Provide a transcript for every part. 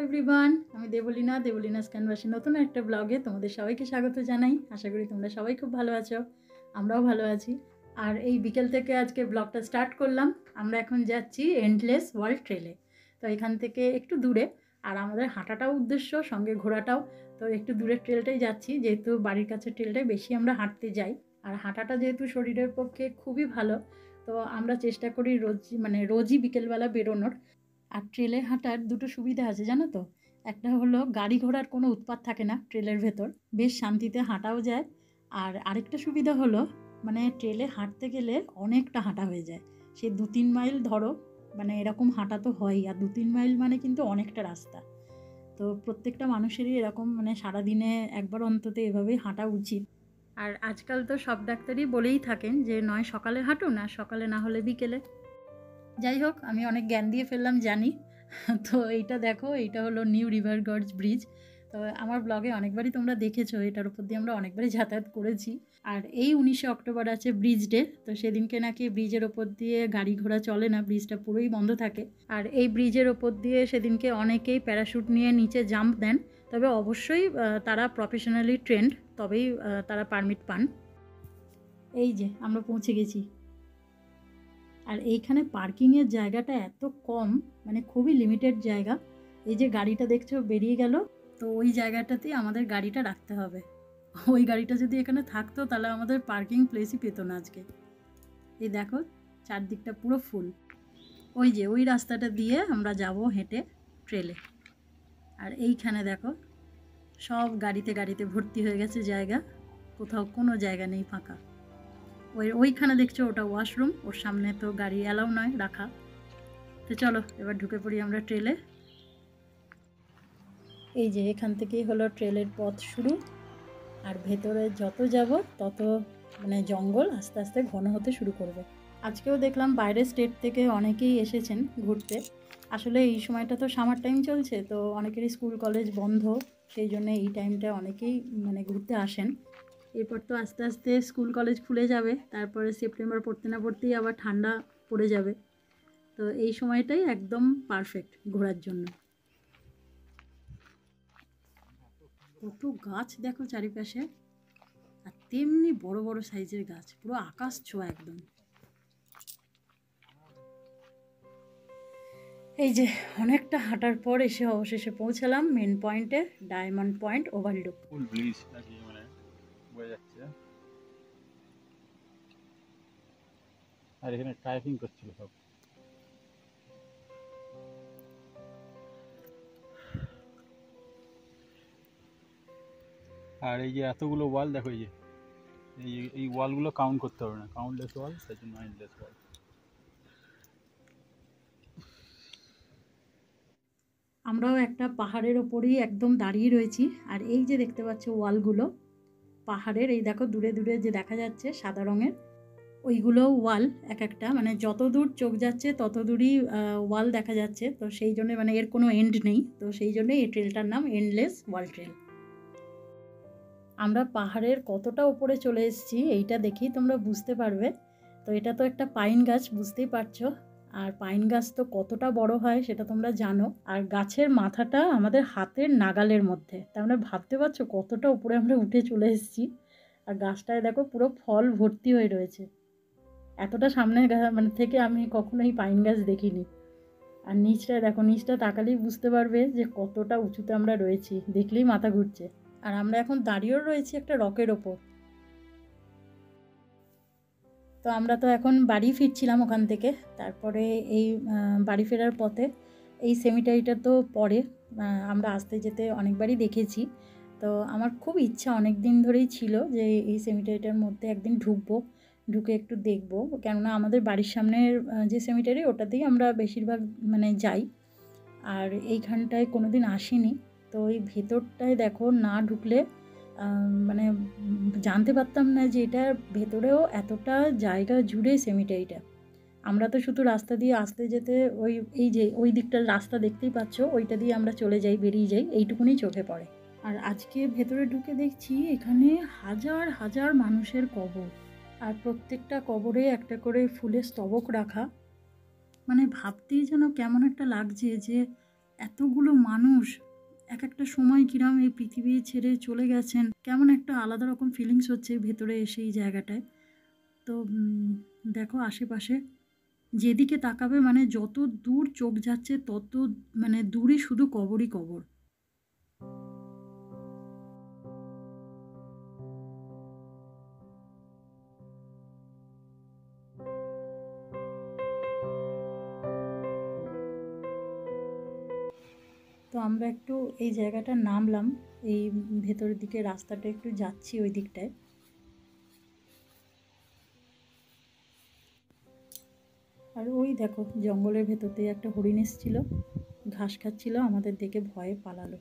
Everyone, আমি দেবলীনাস ক্যানভাসের নতুন একটা ব্লগে তোমাদের সবাইকে স্বাগত জানাই। আশা করি তোমরা সবাই খুব ভালো আছো, আমরাও ভালো আছি। আর এই বিকেল থেকে আজকে ব্লগটা স্টার্ট করলাম। আমরা এখন যাচ্ছি এন্ডলেস ওয়ার্ল্ড ট্রেলে। তো এখান থেকে একটু দূরে, আর আমাদের হাঁটাটাও উদ্দেশ্য, সঙ্গে ঘোরাটাও। তো একটু দূরের ট্রেলটাই যাচ্ছি, যেহেতু বাড়ির কাছে ট্রেলটাই বেশি আমরা হাঁটতে যাই। আর হাঁটাটা যেহেতু শরীরের পক্ষে খুবই ভালো, তো আমরা চেষ্টা করি রোজই বিকেলবেলা বেরোনোর। আর ট্রেলে হাঁটার দুটো সুবিধা আছে জানো তো। একটা হলো গাড়ি ঘোড়ার কোনো উৎপাত থাকে না ট্রেলের ভেতর, বেশ শান্তিতে হাঁটাও যায়। আর আরেকটা সুবিধা হলো, মানে ট্রেলে হাঁটতে গেলে অনেকটা হাঁটা হয়ে যায়। সে 2-3 মাইল ধরো, মানে এরকম হাঁটা তো হয়ই। আর 2-3 মাইল মানে কিন্তু অনেকটা রাস্তা। তো প্রত্যেকটা মানুষেরই এরকম মানে সারাদিনে একবার অন্তত এভাবেই হাঁটা উচিত। আর আজকাল তো সব ডাক্তারই বলেই থাকেন যে নয় সকালে হাঁটুন, আর সকালে না হলে বিকেলে। যাই হোক, আমি অনেক জ্ঞান দিয়ে ফেললাম জানি। তো এইটা দেখো, এইটা হলো নিউ রিভার গর্জ ব্রিজ। তো আমার ব্লগে অনেকবারই তোমরা দেখেছো, এটার উপর দিয়ে আমরা অনেকবারই যাতায়াত করেছি। আর এই 19শে অক্টোবর আছে ব্রিজ ডে। তো সেদিনকে নাকি ব্রিজের ওপর দিয়ে গাড়ি ঘোড়া চলে না, ব্রিজটা পুরোই বন্ধ থাকে। আর এই ব্রিজের ওপর দিয়ে সেদিনকে অনেকেই প্যারাশুট নিয়ে নিচে জাম্প দেন। তবে অবশ্যই তারা প্রফেশনালি ট্রেন্ড, তবেই তারা পারমিট পান। এই যে আমরা পৌঁছে গেছি। আর এইখানে পার্কিংয়ের জায়গাটা এত কম, মানে খুবই লিমিটেড জায়গা। এই যে গাড়িটা দেখছো বেরিয়ে গেল, তো ওই জায়গাটাতেই আমাদের গাড়িটা রাখতে হবে। ওই গাড়িটা যদি এখানে থাকতো তাহলে আমাদের পার্কিং প্লেসই পেত না আজকে। এই দেখো, চারদিকটা পুরো ফুল। ওই যে ওই রাস্তাটা দিয়ে আমরা যাব হেঁটে ট্রেলে। আর এইখানে দেখো, সব গাড়িতে গাড়িতে ভর্তি হয়ে গেছে জায়গা, কোথাও কোনো জায়গা নেই ফাঁকা। ওইখানে দেখছো ওটা ওয়াশরুম, ওর সামনে তো গাড়ি অ্যালাউ নয় রাখা। তো চলো এবার ঢুকে পড়ি আমরা ট্রেলে। এই যে এখান থেকেই হলো ট্রেলের পথ শুরু। আর ভেতরে যত যাব তত মানে জঙ্গল আস্তে আস্তে ঘন হতে শুরু করবে। আজকেও দেখলাম বাইরের স্টেট থেকে অনেকেই এসেছেন ঘুরতে। আসলে এই সময়টা তো সামার টাইম চলছে, তো অনেকেরই স্কুল কলেজ বন্ধ, সেই জন্য এই টাইমটা অনেকেই মানে ঘুরতে আসেন। এরপর তো আস্তে আস্তে স্কুল কলেজ খুলে যাবে, তারপরে সেপ্টেম্বর পড়তে না পড়তেই আবার ঠান্ডা পড়ে যাবে। তো এই সময়টাই একদম পারফেক্ট ঘোরার জন্য। কত গাছ দেখো চারিপাশে, আর তেমনি বড় বড় সাইজের গাছ, পুরো আকাশ ছোঁয়া একদম। এই যে অনেকটা হাঁটার পর এসে অবশেষে পৌঁছালাম মেন পয়েন্টে, ডায়মন্ড পয়েন্ট ওভারলুক। ফুল ব্রিজ নাকি মানে বোঝা যাচ্ছে। আর এখানে কায়াকিং করছিল সব। আর এই যে এতগুলো ওয়াল দেখো, এই যে এই ওয়ালগুলো কাউন্ট করতে হবে না, কাউন্টলেস ওয়াল, সেই জন্য এন্ডলেস ওয়াল। আমরাও একটা পাহাড়ের ওপরেই একদম দাঁড়িয়ে রয়েছি। আর এই যে দেখতে পাচ্ছ ওয়ালগুলো পাহাড়ের, এই দেখো দূরে দূরে যে দেখা যাচ্ছে সাদা রঙের, ওইগুলো ওয়াল এক একটা, মানে যত দূর চোখ যাচ্ছে তত দূরই ওয়াল দেখা যাচ্ছে। তো সেই জন্য মানে এর কোনো এন্ড নেই, তো সেই জন্য এই ট্রেলটার নাম এন্ডলেস ওয়ার্ল্ড ট্রেল। আমরা পাহাড়ের কতটা উপরে চলে এসেছি এইটা দেখেই তোমরা বুঝতে পারবে। তো এটা তো একটা পাইন গাছ, বুঝতেই পারছো। আর পাইন গাছ তো কতটা বড় হয় সেটা তোমরা জানো। আর গাছের মাথাটা আমাদের হাতের নাগালের মধ্যে, তার মানে ভাবতে পারছো কতটা উপরে আমরা উঠে চলে এসেছি। আর গাছটায় দেখো পুরো ফল ভর্তি হয়ে রয়েছে। এতটা সামনে মানে থেকে আমি কখনোই পাইন গাছ দেখিনি। আর নিচটায় দেখো, নিচটা তাকালেই বুঝতে পারবে যে কতটা উঁচুতে আমরা রয়েছি, দেখলেই মাথা ঘুরছে। আর আমরা এখন দাঁড়িয়েও রয়েছি একটা রকের ওপর। তো আমরা তো এখন বাড়ি ফিরছিলাম ওখান থেকে। তারপরে এই বাড়ি ফেরার পথে এই সেমিটারিটা তো পরে আমরা আসতে যেতে অনেকবারই দেখেছি। তো আমার খুব ইচ্ছা অনেক দিন ধরেই ছিল যে এই সেমিটারিটার মধ্যে একদিন ঢুকবো, ঢুকে একটু দেখবো। কেননা আমাদের বাড়ির সামনের যে সেমিটারি ওটাতেই আমরা বেশিরভাগ মানে যাই। আর এইখানটায় কোনো দিন আসিনি। তো ওই ভেতরটায় দেখো না ঢুকলে মানে জানতে পারতাম না যে এটার ভেতরেও এতটা জায়গা জুড়ে সেমিটারিটা। আমরা তো শুধু রাস্তা দিয়ে আসতে যেতে এই যে ওই দিকটার রাস্তা দেখতেই পাচ্ছ, ওইটা দিয়ে আমরা চলে যাই, বেরিয়ে যাই, এইটুকুনি চোখে পড়ে। আর আজকে ভেতরে ঢুকে দেখছি এখানে হাজার হাজার মানুষের কবর। আর প্রত্যেকটা কবরে একটা করে ফুলের স্তবক রাখা। মানে ভাবতেই যেন কেমন একটা লাগছে যে এতগুলো মানুষ এক একটা সময় কিরম এই পৃথিবী ছেড়ে চলে গেছেন, কেমন একটা আলাদা রকম ফিলিংস হচ্ছে ভেতরে এসে এই জায়গাটায়। তো দেখো আশেপাশে যেদিকে তাকাবে মানে যত দূর চোখ যাচ্ছে তত মানে দূরই শুধু কবরই কবর। তো আমরা একটু এই জায়গাটা নামলাম, এই ভেতরের দিকে রাস্তাটা একটু যাচ্ছি ওই দিকটায়। আর ওই দেখো জঙ্গলের ভেতর দিয়ে একটা হরিণ এসেছিল, ঘাস খাচ্ছিল, আমাদের দেখে ভয়ে পালালো।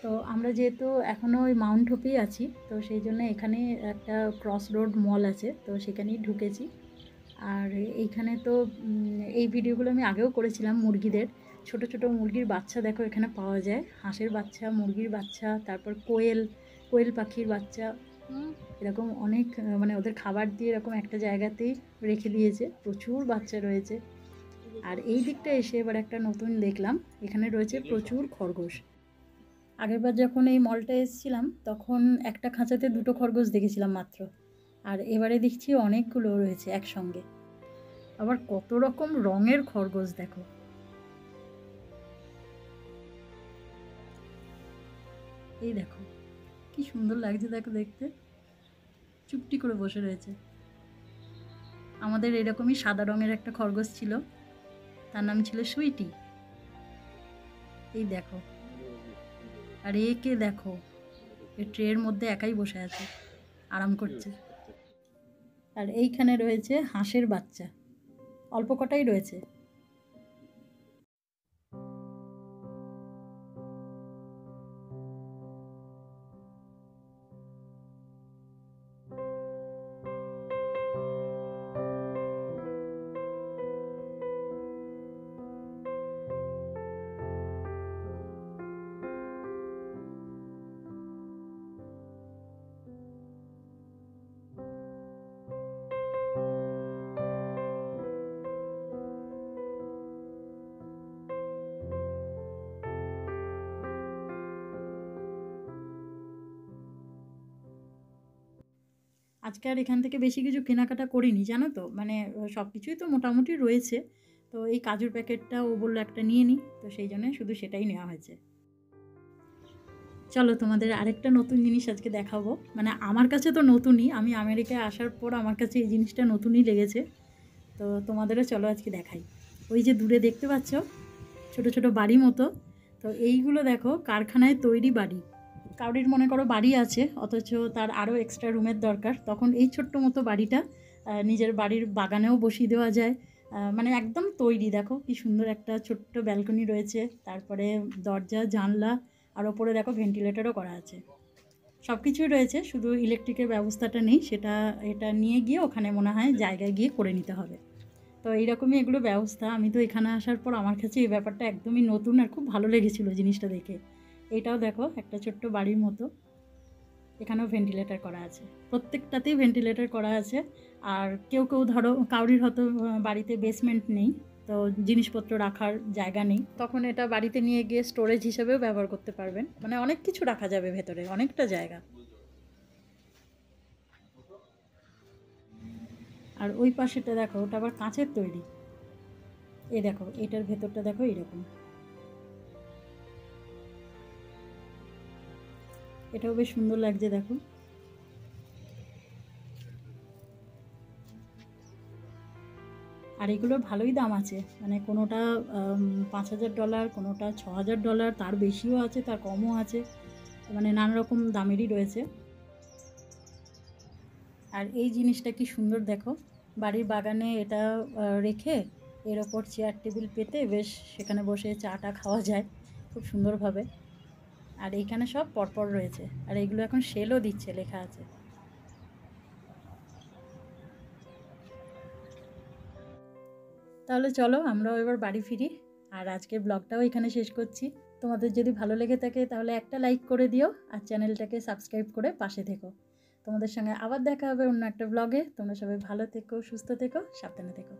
তো আমরা যেহেতু এখনও ওই মাউন্ট হোপেই আছি, তো সেই জন্য এখানে একটা ক্রস রোড মল আছে, তো সেখানেই ঢুকেছি। আর এইখানে তো এই ভিডিওগুলো আমি আগেও করেছিলাম মুরগিদের, ছোট ছোট মুরগির বাচ্চা দেখো এখানে পাওয়া যায়, হাঁসের বাচ্চা, মুরগির বাচ্চা, তারপর কোয়েল পাখির বাচ্চা, এরকম অনেক মানে ওদের খাবার দিয়ে এরকম একটা জায়গাতেই রেখে দিয়েছে, প্রচুর বাচ্চা রয়েছে। আর এই দিকটা এসে এবার একটা নতুন দেখলাম, এখানে রয়েছে প্রচুর খরগোশ। আগেরবার যখন এই মলটা এসেছিলাম তখন একটা খাঁচাতে 2টো খরগোশ দেখেছিলাম মাত্র, আর এবারে দেখছি অনেকগুলো রয়েছে একসঙ্গে। আবার কত রকম রঙের খরগোশ দেখো। এই দেখো কি সুন্দর লাগছে দেখো দেখতে, চুপটি করে বসে রয়েছে। আমাদের এরকমই সাদা রঙের একটা খরগোশ ছিল, তার নাম ছিল সুইটি। এই দেখো, আর একে দেখো এই ট্রের মধ্যে একাই বসে আছে, আরাম করছে। আর এইখানে রয়েছে হাঁসের বাচ্চা, অল্প কটাই রয়েছে। আজকে আর এখান থেকে বেশি কিছু কেনাকাটা করিনি জানো তো, মানে সব কিছুই তো মোটামুটি রয়েছে। তো এই কাজুর প্যাকেটটা ও বললো একটা নিয়ে নিই, তো সেই জন্য শুধু সেটাই নেওয়া হয়েছে। চলো তোমাদের আরেকটা নতুন জিনিস আজকে দেখাবো, মানে আমার কাছে তো নতুনই, আমি আমেরিকায় আসার পর আমার কাছে এই জিনিসটা নতুনই লেগেছে। তো তোমাদেরও চলো আজকে দেখাই। ওই যে দূরে দেখতে পাচ্ছ ছোট ছোট বাড়ি মতো, তো এইগুলো দেখো কারখানায় তৈরি বাড়ি। কাউরির মনে করো বাড়ি আছে অথচ তার আরও এক্সট্রা রুমের দরকার, তখন এই ছোট্ট মতো বাড়িটা নিজের বাড়ির বাগানেও বসিয়ে দেওয়া যায়। মানে একদম তৈরি, দেখো কি সুন্দর একটা ছোট্ট ব্যালকনি রয়েছে, তারপরে দরজা জানলা, আর ওপরে দেখো ভেন্টিলেটরও করা আছে। সব কিছুই রয়েছে, শুধু ইলেকট্রিকের ব্যবস্থাটা নেই, সেটা এটা নিয়ে গিয়ে ওখানে মনে হয় জায়গায় গিয়ে করে নিতে হবে। তো এইরকমই এগুলো ব্যবস্থা। আমি তো এখানে আসার পর আমার কাছে এই ব্যাপারটা একদমই নতুন, আর খুব ভালো লেগেছিলো জিনিসটা দেখে। এটাও দেখো একটা ছোট্ট বাড়ির মতো, এখানেও ভেন্টিলেটর করা আছে, প্রত্যেকটাতেই ভেন্টিলেটর করা আছে। আর কেউ কেউ ধরো কাউরির হয়তো বাড়িতে বেসমেন্ট নেই, তো জিনিসপত্র রাখার জায়গা নেই, তখন এটা বাড়িতে নিয়ে গিয়ে স্টোরেজ হিসেবেও ব্যবহার করতে পারবেন, মানে অনেক কিছু রাখা যাবে ভেতরে, অনেকটা জায়গা। আর ওই পাশেটা দেখো, ওটা আবার কাঁচের তৈরি। এই দেখো এটার ভেতরটা দেখো এরকম, এটাও বেশ সুন্দর লাগছে দেখো। আর এগুলোর ভালোই দাম আছে, মানে কোনোটা $5,000, কোনোটা $6,000, তার বেশিও আছে, তার কমও আছে, মানে নানা রকম দামেরই রয়েছে। আর এই জিনিসটা কি সুন্দর দেখো, বাড়ির বাগানে এটা রেখে এর ওপর চেয়ার টেবিল পেতে বেশ সেখানে বসে চাটা খাওয়া যায় খুব সুন্দরভাবে। আর এইখানে সব পরপর রয়েছে, আর এগুলো এখন সেলও দিচ্ছে, লেখা আছে। তাহলে চলো আমরাও এবার বাড়ি ফিরি, আর আজকের ব্লগটাও এখানে শেষ করছি। তোমাদের যদি ভালো লেগে থাকে তাহলে একটা লাইক করে দিও, আর চ্যানেলটাকে সাবস্ক্রাইব করে পাশে থেকো। তোমাদের সঙ্গে আবার দেখা হবে অন্য একটা ব্লগে। তোমরা সবাই ভালো থেকো, সুস্থ থেকো, সাবধানে থেকো।